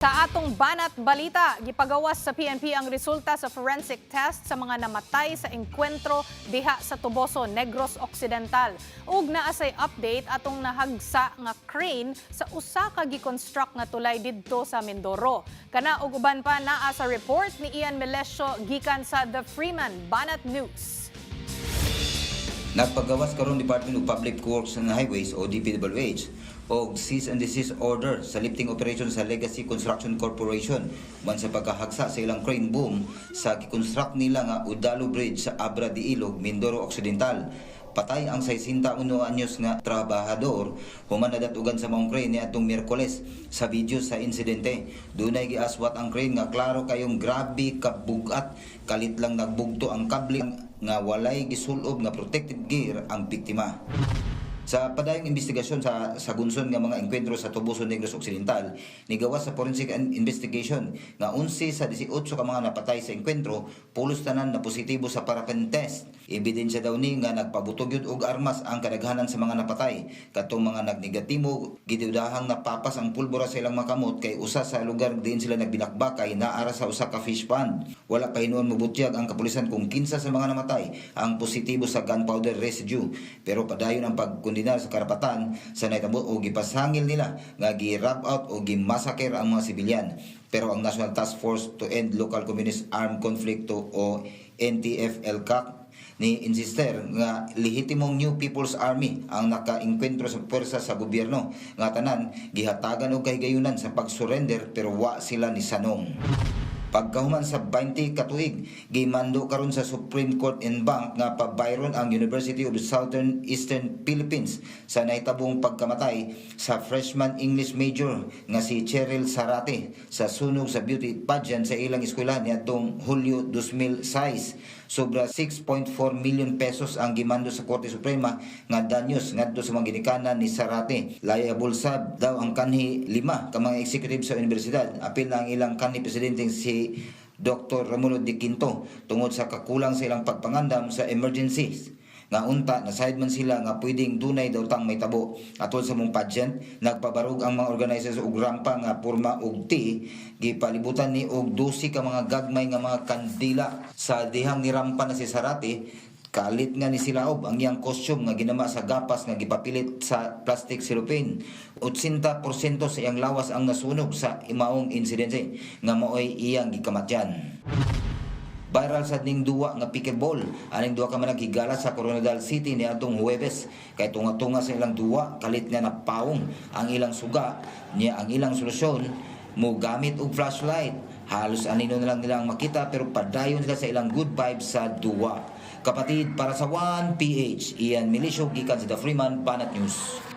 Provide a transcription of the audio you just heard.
Sa atong banat balita, gipagawas sa PNP ang resulta sa forensic test sa mga namatay sa engkwentro diha sa Tuboso, Negros Occidental. Ug naa say update atong nahagsa nga crane sa usa ka gi-construct nga tulay didto sa Mindoro. Kana ug uban pa naa sa report ni Ian Melesio gikan sa The Freeman Banat News. Nagpagawas karon Department of Public Works and Highways o DPWH o cease and desist order sa lifting operation sa Legacy Construction Corporation man sa pagkahagsa sa ilang crane boom sa gikonstruct nila nga Udalo Bridge sa Abra de Ilog, Mindoro Occidental. Patay ang 61 anyos nga trabahador human nadatugan sa maong crane niadtong Miyerkules. Sa video sa insidente, dunay giaswat ang crane nga klaro kayong grabe kabugat, kalit lang nagbugto ang kable nga walay gisulob nga protective gear ang biktima. Sa padayong investigasyon sa gunson nga mga engkwentro sa Tuboso, Negros Occidental, nigawas sa forensic investigation nga 11 sa 18 ka mga napatay sa engkwentro pulos tanan na positibo sa paraffin test. Ebidensya daw ni nga nagpabutog yun og armas ang kadaghanan sa mga napatay. Katong mga nagnegatibo, gidudahang napapas ang pulbura sa ilang makamot kay usa sa lugar din sila nagbinakbakay naara sa usa ka fish pond. Wala pa hinuon mobutyag ang kapulisan kung kinsa sa mga namatay ang positibo sa gunpowder residue, pero padayon ang pagkundinar sa karapatan sa naitabo o gipasangil nila nga gi-rub out o gimassacre ang mga sibilyan. Pero ang National Task Force to End Local Communist Armed Conflict o NTF-ELCAC ni insister nga lehitimong New People's Army ang nakaengkwentro sa puwersa sa gobyerno nga tanan gihatagan og kahigayunan sa pag-surrender pero wa sila ni sanong. Pagkahuman sa 20 katuig, gimando karon sa Supreme Court en banc nga pabayron ang University of Southern Eastern Philippines sa naitabong pagkamatay sa freshman English major nga si Cheryl Sarate sa sunog sa beauty pageant sa ilang eskwela niadtong Hulyo 2006. Sobra 6.4 million pesos ang gimando sa Korte Suprema nga danyos ngadto sa mga ginikanan ni Sarate. Liable sab daw ang kanhi 5 ka mga executive sa universidad. Apil na ang ilang kanhi presidente si Dr. Romulo de Quinto tungod sa kakulang sa ilang pagpangandam sa emergencies. Nga unta na side man sila nga pwedeng dunay daw tang may tabo atol sa mong pageant. Nagpabarog ang mga organizers og rampa nga porma og T, gipalibutan ni og 12 ka mga gagmay nga mga kandila sa dihang ni rampa na si Sarate. Kalit nga ni silaob ang iyang costume nga ginama sa gapas nga gipapilit sa plastic cellophane. 80% sa iyang lawas ang nasunog sa imaong insidente nga maoy iyang gikamatyan. Viral sa ning duwa nga pickleball. Aning duwa ka man naghigala sa Coronadal City ni atong Huwebes. Kay tunga-tunga sa ilang duwa, kalit nga napawong ang ilang suga. Niya ang ilang solusyon, mo gamit og flashlight. Halos anino na lang nilang makita pero padayon sila sa ilang good vibes sa duwa. Kapatid, para sa 1PH, Ian Melesio gikan sa The Freeman Banat News.